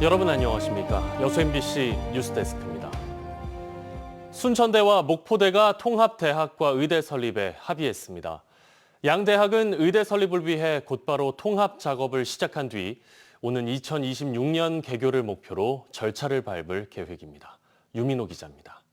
여러분 안녕하십니까? 여수 MBC 뉴스데스크입니다. 순천대와 목포대가 통합대학과 의대 설립에 합의했습니다. 양 대학은 의대 설립을 위해 곧바로 통합 작업을 시작한 뒤 오는 2026년 개교를 목표로 절차를 밟을 계획입니다. 유민호 기자입니다.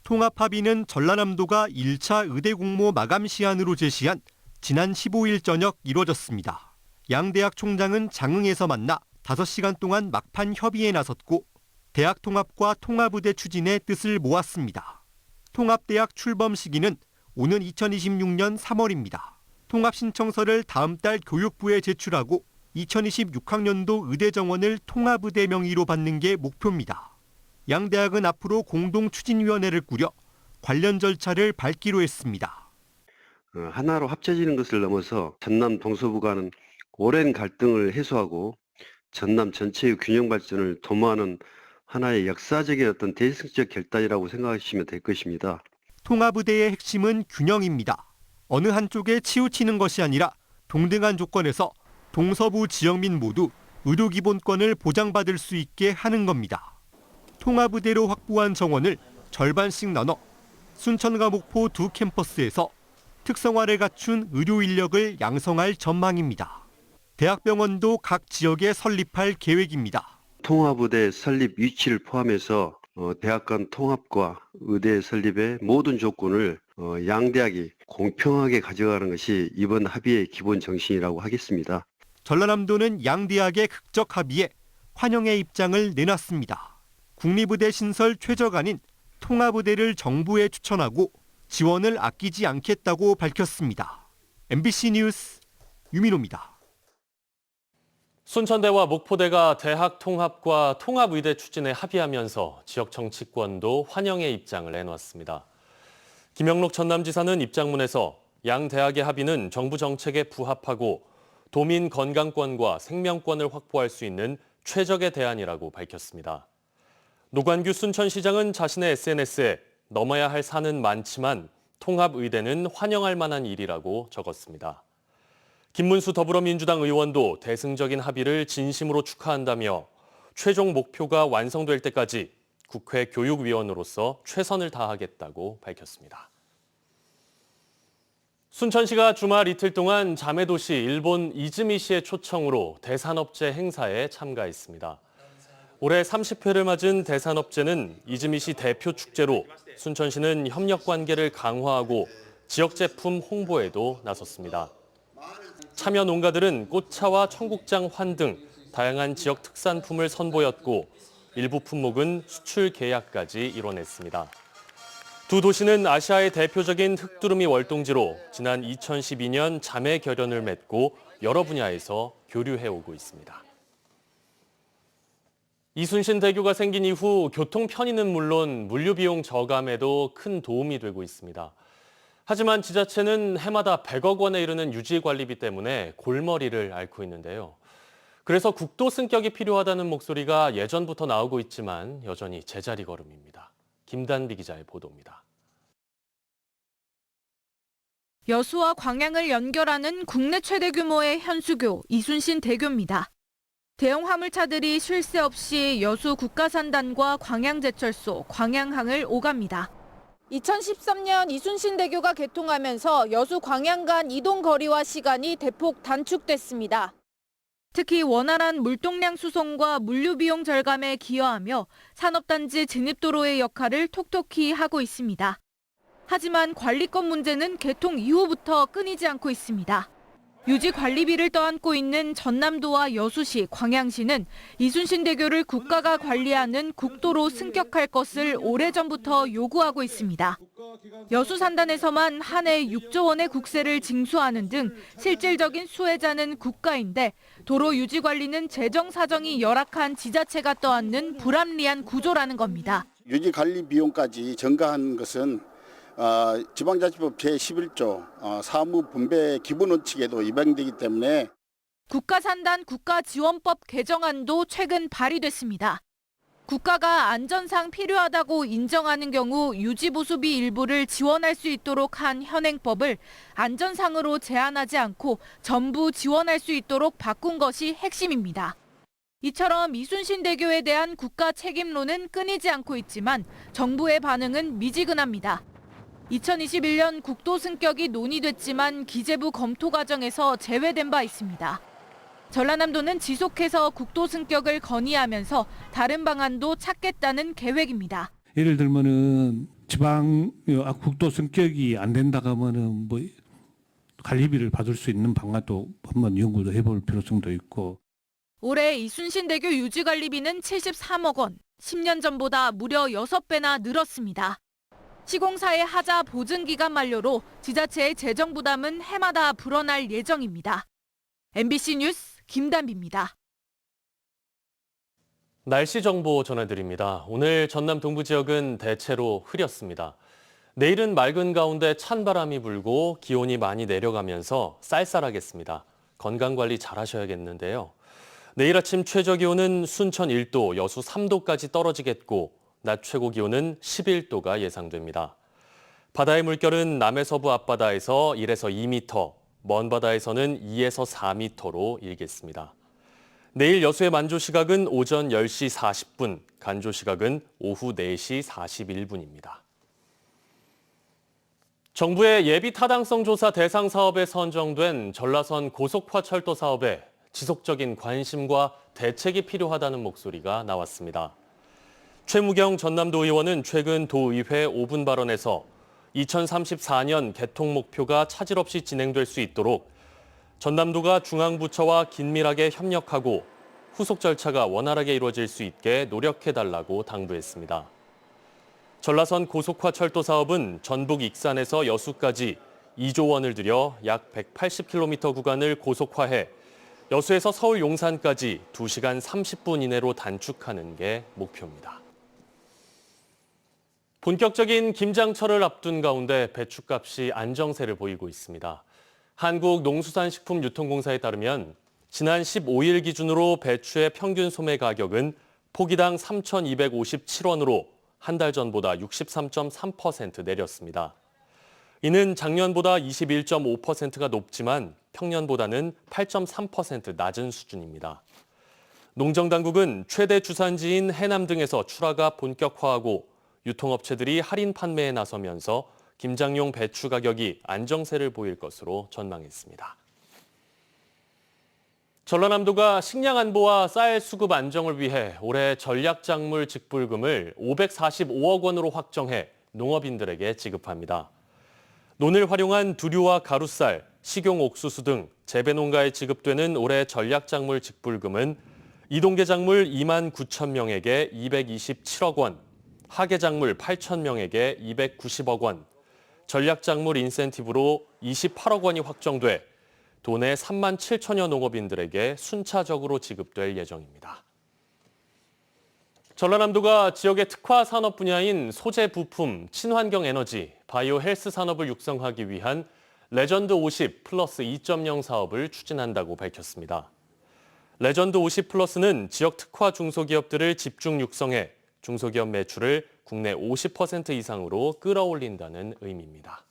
통합 합의는 전라남도가 1차 의대 공모 마감 시한으로 제시한 지난 15일 저녁 이뤄졌습니다. 양 대학 총장은 장흥에서 만나 5시간 동안 막판 협의에 나섰고 대학 통합과 통합의대 추진의 뜻을 모았습니다. 통합대학 출범 시기는 오는 2026년 3월입니다. 통합 신청서를 다음 달 교육부에 제출하고 2026학년도 의대 정원을 통합의대 명의로 받는 게 목표입니다. 양 대학은 앞으로 공동추진위원회를 꾸려 관련 절차를 밟기로 했습니다. 하나로 합쳐지는 것을 넘어서 전남 동서부간은 오랜 갈등을 해소하고 전남 전체의 균형 발전을 도모하는 하나의 역사적인 어떤 대승적 결단이라고 생각하시면 될 것입니다. 통합의대의 핵심은 균형입니다. 어느 한쪽에 치우치는 것이 아니라 동등한 조건에서 동서부 지역민 모두 의료기본권을 보장받을 수 있게 하는 겁니다. 통합의대로 확보한 정원을 절반씩 나눠 순천과 목포 두 캠퍼스에서 특성화를 갖춘 의료 인력을 양성할 전망입니다. 대학병원도 각 지역에 설립할 계획입니다. 통합의대 설립 위치를 포함해서 대학 간 통합과 의대 설립의 모든 조건을 양 대학이 공평하게 가져가는 것이 이번 합의의 기본 정신이라고 하겠습니다. 전라남도는 양 대학의 극적 합의에 환영의 입장을 내놨습니다. 국립의대 신설 최저간인 통합의대를 정부에 추천하고 지원을 아끼지 않겠다고 밝혔습니다. MBC 뉴스 유민호입니다. 순천대와 목포대가 대학 통합과 통합의대 추진에 합의하면서 지역 정치권도 환영의 입장을 내놓았습니다. 김영록 전남지사는 입장문에서 양 대학의 합의는 정부 정책에 부합하고 도민 건강권과 생명권을 확보할 수 있는 최적의 대안이라고 밝혔습니다. 노관규 순천시장은 자신의 SNS에 넘어야 할 산은 많지만 통합의대는 환영할 만한 일이라고 적었습니다. 김문수 더불어민주당 의원도 대승적인 합의를 진심으로 축하한다며 최종 목표가 완성될 때까지 국회 교육위원으로서 최선을 다하겠다고 밝혔습니다. 순천시가 주말 이틀 동안 자매도시 일본 이즈미시의 초청으로 대산업제 행사에 참가했습니다. 올해 30회를 맞은 대산업제는 이즈미시 대표 축제로 순천시는 협력 관계를 강화하고 지역 제품 홍보에도 나섰습니다. 참여 농가들은 꽃차와 청국장 환 등 다양한 지역 특산품을 선보였고 일부 품목은 수출 계약까지 이뤄냈습니다. 두 도시는 아시아의 대표적인 흑두루미 월동지로 지난 2012년 자매 결연을 맺고 여러 분야에서 교류해오고 있습니다. 이순신 대교가 생긴 이후 교통 편의는 물론 물류 비용 저감에도 큰 도움이 되고 있습니다. 하지만 지자체는 해마다 100억 원에 이르는 유지 관리비 때문에 골머리를 앓고 있는데요. 그래서 국도 승격이 필요하다는 목소리가 예전부터 나오고 있지만 여전히 제자리 걸음입니다. 김단비 기자의 보도입니다. 여수와 광양을 연결하는 국내 최대 규모의 현수교 이순신 대교입니다. 대형 화물차들이 쉴 새 없이 여수 국가산단과 광양제철소, 광양항을 오갑니다. 2013년 이순신 대교가 개통하면서 여수 광양 간 이동 거리와 시간이 대폭 단축됐습니다. 특히 원활한 물동량 수송과 물류 비용 절감에 기여하며 산업단지 진입도로의 역할을 톡톡히 하고 있습니다. 하지만 관리권 문제는 개통 이후부터 끊이지 않고 있습니다. 유지 관리비를 떠안고 있는 전남도와 여수시, 광양시는 이순신 대교를 국가가 관리하는 국도로 승격할 것을 오래전부터 요구하고 있습니다. 여수 산단에서만 한 해 6조 원의 국세를 징수하는 등 실질적인 수혜자는 국가인데 도로 유지 관리는 재정 사정이 열악한 지자체가 떠안는 불합리한 구조라는 겁니다. 유지 관리 비용까지 증가한 것은 지방자치법 제11조 사무분배 기본원칙에도 위반되기 때문에 국가산단 국가지원법 개정안도 최근 발의됐습니다. 국가가 안전상 필요하다고 인정하는 경우 유지보수비 일부를 지원할 수 있도록 한 현행법을 안전상으로 제한하지 않고 전부 지원할 수 있도록 바꾼 것이 핵심입니다. 이처럼 이순신 대교에 대한 국가 책임론은 끊이지 않고 있지만 정부의 반응은 미지근합니다. 2021년 국도 승격이 논의됐지만 기재부 검토 과정에서 제외된 바 있습니다. 전라남도는 지속해서 국도 승격을 건의하면서 다른 방안도 찾겠다는 계획입니다. 예를 들면은 지방 국도 승격이 안 된다 하면은 뭐 관리비를 받을 수 있는 방안도 한번 연구도 해볼 필요성도 있고. 올해 이순신대교 유지관리비는 73억 원, 10년 전보다 무려 6배나 늘었습니다. 시공사의 하자 보증 기간 만료로 지자체의 재정 부담은 해마다 불어날 예정입니다. MBC 뉴스 김단비입니다. 날씨 정보 전해드립니다. 오늘 전남 동부 지역은 대체로 흐렸습니다. 내일은 맑은 가운데 찬바람이 불고 기온이 많이 내려가면서 쌀쌀하겠습니다. 건강관리 잘 하셔야겠는데요. 내일 아침 최저 기온은 순천 1도, 여수 3도까지 떨어지겠고 낮 최고 기온은 11도가 예상됩니다. 바다의 물결은 남해서부 앞바다에서 1에서 2m, 먼 바다에서는 2에서 4m로 일겠습니다. 내일 여수의 만조 시각은 오전 10시 40분, 간조 시각은 오후 4시 41분입니다. 정부의 예비 타당성 조사 대상 사업에 선정된 전라선 고속화 철도 사업에 지속적인 관심과 대책이 필요하다는 목소리가 나왔습니다. 최무경 전남도 의원은 최근 도의회 5분 발언에서 2034년 개통 목표가 차질 없이 진행될 수 있도록 전남도가 중앙부처와 긴밀하게 협력하고 후속 절차가 원활하게 이루어질 수 있게 노력해달라고 당부했습니다. 전라선 고속화 철도 사업은 전북 익산에서 여수까지 2조 원을 들여 약 180km 구간을 고속화해 여수에서 서울 용산까지 2시간 30분 이내로 단축하는 게 목표입니다. 본격적인 김장철을 앞둔 가운데 배추값이 안정세를 보이고 있습니다. 한국농수산식품유통공사에 따르면 지난 15일 기준으로 배추의 평균 소매 가격은 포기당 3,257원으로 한 달 전보다 63.3% 내렸습니다. 이는 작년보다 21.5%가 높지만 평년보다는 8.3% 낮은 수준입니다. 농정당국은 최대 주산지인 해남 등에서 출하가 본격화하고 유통업체들이 할인 판매에 나서면서 김장용 배추 가격이 안정세를 보일 것으로 전망했습니다. 전라남도가 식량 안보와 쌀 수급 안정을 위해 올해 전략작물 직불금을 545억 원으로 확정해 농업인들에게 지급합니다. 논을 활용한 두류와 가루쌀, 식용 옥수수 등 재배농가에 지급되는 올해 전략작물 직불금은 이동계작물 2만 9천 명에게 227억 원, 하계작물 8천 명에게 290억 원, 전략작물 인센티브로 28억 원이 확정돼 도내 3만 7천여 농업인들에게 순차적으로 지급될 예정입니다. 전라남도가 지역의 특화 산업 분야인 소재 부품, 친환경 에너지, 바이오 헬스 산업을 육성하기 위한 레전드 50 플러스 2.0 사업을 추진한다고 밝혔습니다. 레전드 50 플러스는 지역 특화 중소기업들을 집중 육성해 중소기업 매출을 국내 50% 이상으로 끌어올린다는 의미입니다.